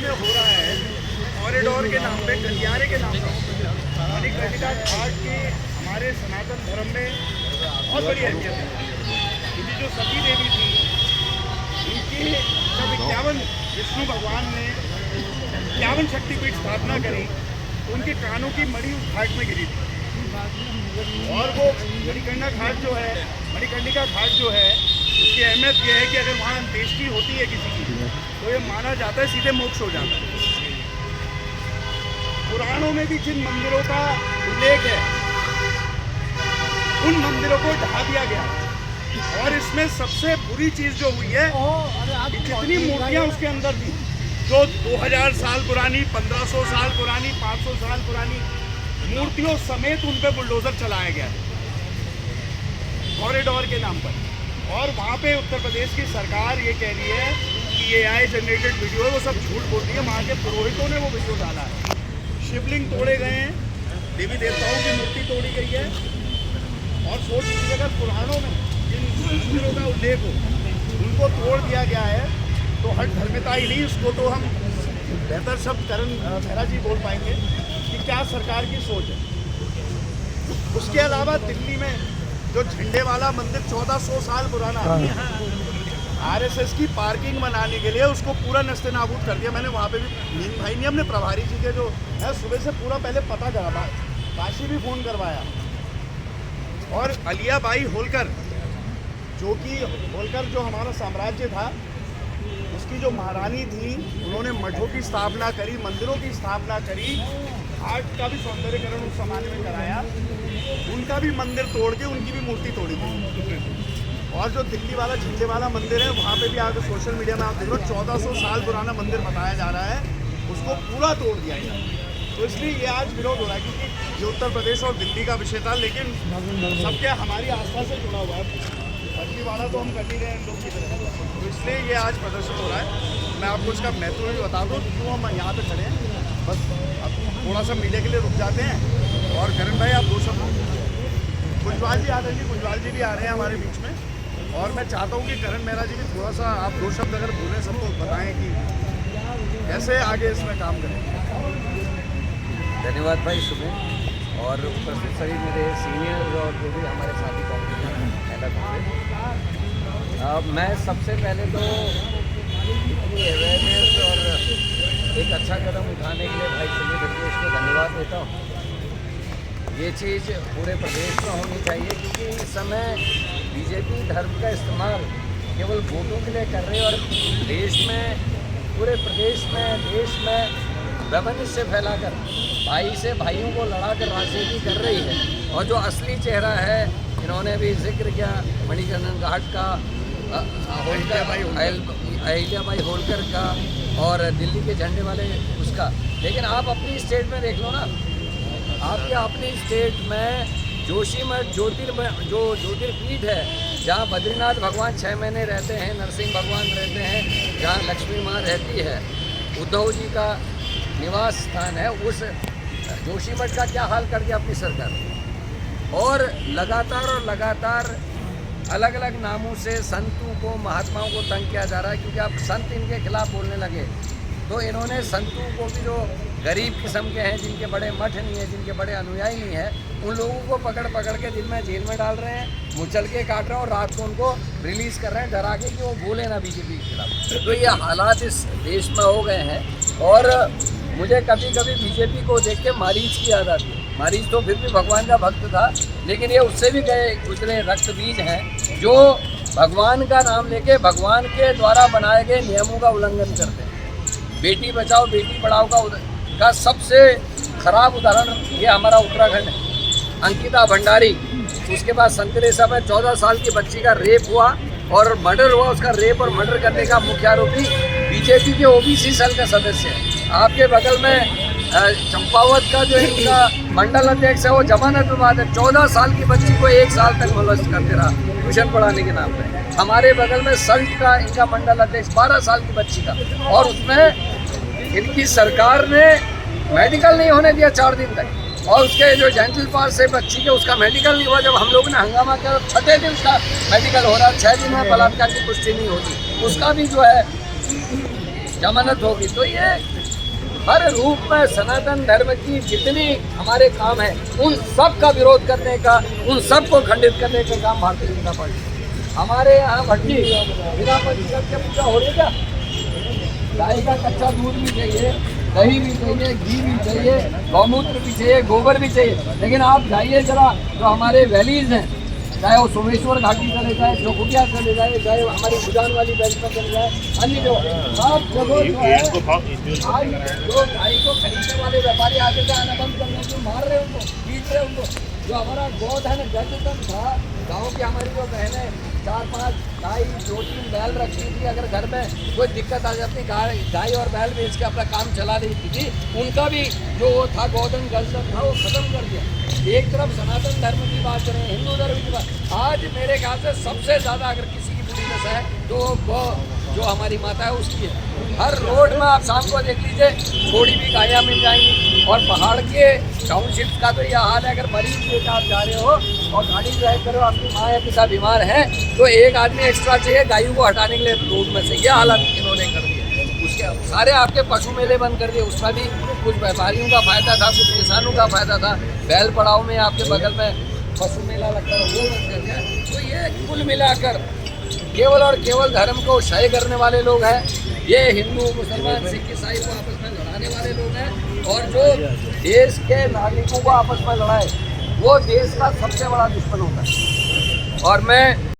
में हो रहा है कॉरिडोर के नाम पे, गलियारे के नाम पे, मणिकर्णिका घाट की हमारे सनातन धर्म में बहुत बड़ी अहमियत है। क्योंकि जो सती देवी थी, इनकी जब 51 विष्णु भगवान ने 51 शक्तिपीठ स्थापना करी, तो उनके कानों की मणि उस घाट में गिरी थी। और वो मणिकर्णिका घाट जो है, उसकी अहमियत ये है कि अगर वहाँ अंत्येष्टि होती है किसी की, तो ये माना जाता है सीधे मोक्ष हो जाता है। पुराणों में भी जिन मंदिरों का उल्लेख है, उन मंदिरों को ढा दिया गया। और इसमें सबसे बुरी चीज जो हुई है कि जितनी मूर्तियां उसके अंदर थी, जो 2000 साल पुरानी, 1500 साल पुरानी, 500 साल पुरानी मूर्तियों समेत उन पे बुलडोजर चलाया गया कॉरिडोर के नाम पर। और वहाँ पे उत्तर प्रदेश की सरकार ये कह रही है कि ये AI जनरेटेड वीडियो है, वो सब झूठ बोल रही है। वहाँ के पुरोहितों ने वो वीडियो डाला है। शिवलिंग तोड़े गए हैं, देवी देवताओं की मूर्ति तोड़ी गई है। और सोच लीजिए अगर पुराणों में जिन मंदिरों का उल्लेख हो, उनको तोड़ दिया गया है, तो हट धर्मिता ही नहीं, उसको तो हम बेहतर शब्द करण मेहरा जी बोल पाएंगे कि क्या सरकार की सोच है। उसके अलावा दिल्ली में जो झंडे वाला मंदिर 1400 साल पुराना है, RSS की पार्किंग बनाने के लिए उसको पूरा नस्ते नाबूद कर दिया। मैंने वहाँ पे भी मीन भाई ने, अपने प्रभारी जी के जो है, सुबह से पूरा पहले पता करा, काशी भी फ़ोन करवाया। और अलियाबाई होलकर, जो हमारा साम्राज्य था, उसकी जो महारानी थी, उन्होंने मठों की स्थापना करी, मंदिरों की स्थापना करी, घाट का भी सौंदर्यकरण उस समाज में कराया। उनका भी मंदिर तोड़ के उनकी भी मूर्ति तोड़ी थी। और जो दिल्ली वाला झंडे वाला मंदिर है, वहाँ पे भी आगे सोशल मीडिया में आप देख लो, 1400 साल पुराना मंदिर बताया जा रहा है, उसको पूरा तोड़ दिया गया। तो इसलिए ये आज विरोध हो रहा है, क्योंकि ये उत्तर प्रदेश और दिल्ली का विषय था, लेकिन सबके हमारी आस्था से जुड़ा हुआ है। फर्जी वाला तो हम कर नहीं रहे हैं लोग की तरह, तो इसलिए ये आज प्रदर्शन हो रहा है। मैं आपको इसका महत्व भी बता दूँ क्यों हम यहाँ पे खड़े हैं। बस अब थोड़ा सा मीडिया के लिए रुक जाते हैं। और करण भाई, आप 2 शब्द, कुंजवाल जी आ रहे हैं, कुंजवाल जी भी आ रहे हैं हमारे बीच में। और मैं चाहता हूँ कि करण मेहरा जी भी थोड़ा सा आप 2 शब्द अगर बोलें, सबको बताएं कि कैसे आगे इसमें काम करें। धन्यवाद भाई सुमित, और उपस्थित सभी मेरे सीनियर और जो भी हमारे साथी कांग्रेस मैं सबसे पहले तो इतनी अवेयरनेस और एक अच्छा कदम उठाने के लिए भाई सुमित अखिलेश को धन्यवाद देता हूँ। ये चीज़ पूरे प्रदेश में होनी चाहिए, क्योंकि इस समय बीजेपी धर्म का इस्तेमाल केवल वोटों के लिए कर रहे हैं, और देश में, पूरे प्रदेश में, देश में वैमनस्य फैलाकर भाई से भाइयों को लड़ा कर राजनीति कर रही है। और जो असली चेहरा है, इन्होंने भी जिक्र किया मणिकर्णिका घाट का, अहिल्याबाई होलकर का, और दिल्ली के झंडे वाले उसका। लेकिन आप अपनी स्टेट में देख लो ना, आपके अपनी स्टेट में जोशीमठ ज्योतिर्पीठ है, जहाँ बद्रीनाथ भगवान 6 महीने रहते हैं, नरसिंह भगवान रहते हैं, जहाँ लक्ष्मी माँ रहती है, उद्धव जी का निवास स्थान है। उस जोशीमठ का क्या हाल कर दिया अपनी सरकार। और लगातार अलग अलग नामों से संतों को, महात्माओं को तंग किया जा रहा है, क्योंकि अब संत इनके खिलाफ बोलने लगे। तो इन्होंने संतों को भी, जो गरीब किस्म के हैं, जिनके बड़े मठ नहीं है, जिनके बड़े अनुयायी नहीं है, उन लोगों को पकड़ के दिन में जेल में डाल रहे हैं, मुचल के काट रहे हैं, और रात को उनको रिलीज़ कर रहे हैं डरा के कि वो बोले ना बीजेपी के खिलाफ। तो ये हालात इस देश में हो गए हैं। और मुझे कभी कभी बीजेपी को देख के मारीच की याद आती है। मारीच तो फिर भी भगवान का भक्त था, लेकिन ये उससे भी गए गुजरे रक्त बीज हैं, जो भगवान का नाम लेके भगवान के द्वारा बनाए गए नियमों का उल्लंघन करते हैं। बेटी बचाओ बेटी पढ़ाओ का सबसे खराब उदाहरण ये हमारा उत्तराखंड है। अंकिता भंडारी, उसके बाद संतरेसा में 14 साल की बच्ची का रेप हुआ और मर्डर हुआ। उसका रेप और मर्डर करने का मुख्य आरोपी बीजेपी के OBC सेल का सदस्य है। आपके बगल में चंपावत का जो इनका मंडल अध्यक्ष है, वो जमानत में बाद है। 14 साल की बच्ची को 1 साल तक मोलेस्ट करते रहा ट्यूशन पढ़ाने के नाम पे। हमारे बगल में सल्ट का इनका मंडल अध्यक्ष 12 साल की बच्ची का, और उसमें इनकी सरकार ने मेडिकल नहीं होने दिया 4 दिन तक। और उसके जो जेंटल पास से बच्ची के, उसका मेडिकल नहीं हुआ। जब हम लोग ने हंगामा किया, 6ठे दिन उसका मेडिकल हो रहा, 6 दिन में बलात्कार की पुष्टि नहीं होती। उसका भी जो है जमानत होगी। तो ये हर रूप में सनातन धर्म की जितनी हमारे काम है उन सब का विरोध करने का, उन सब को खंडित करने का काम भारतीय जनता पार्टी। हमारे यहाँ भट्टी बिना पंजीकृत के पूजा हो रही क्या? गाय का कच्चा दूध भी चाहिए, दही भी चाहिए, घी भी चाहिए, गौमूत्र भी चाहिए, गोबर भी चाहिए। लेकिन आप जाइए जरा जो हमारे वैलीज हैं, चाहे वो सोमेश्वर घाटी चले जाए, जोकुटिया चले जाए, चाहे हमारी भूटान वाली बेल्ट में चले जाए, अन्य जो सब जगह जो है आज जो गाय को खरीदने वाले व्यापारी आगे से आना बंद करने को मार रहे उनको, पीट रहे उनको। जो हमारा गोधन जद्दन था, गाँव की हमारी जो बहनें 4-5 गाय 2-3 बैल रखी थी, अगर घर में कोई दिक्कत आ जाती गाय और बैल बेच के अपना काम चला रही थी, उनका भी जो था गोधन गलत था वो खत्म कर दिया। एक तरफ सनातन धर्म की बात करें, हिंदू धर्म की बात, आज मेरे ख्याल से सबसे ज़्यादा अगर किसी की बुरी नशा है तो वो जो हमारी माता है उसकी है। हर रोड में आप शाम को देख लीजिए थोड़ी भी गायें मिल जाएंगी। और पहाड़ के टाउनशिप का तो यह हाल है, अगर मरीज लेकर आप जा रहे हो और गाड़ी ड्राइव करो, आपकी माँ या पिता बीमार है तो एक आदमी एक्स्ट्रा चाहिए गायों को हटाने के लिए रोड में से। यह हालत इन्होंने कर दी है। उसके सारे आपके पशु मेले बंद कर दिए, उसका भी कुछ व्यापारियों का फायदा था, कुछ किसानों का फायदा था। बैल पड़ाव में आपके बगल में पशु मेला लगता है वो बंद कर दिया। तो ये कुल मिलाकर केवल और केवल धर्म को क्षय करने वाले लोग हैं। ये हिंदू मुसलमान सिख ईसाई को आपस में लड़ाने वाले लोग हैं। और जो देश के नागरिकों को आपस में लड़ाए वो देश का सबसे बड़ा दुश्मन होता है। और मैं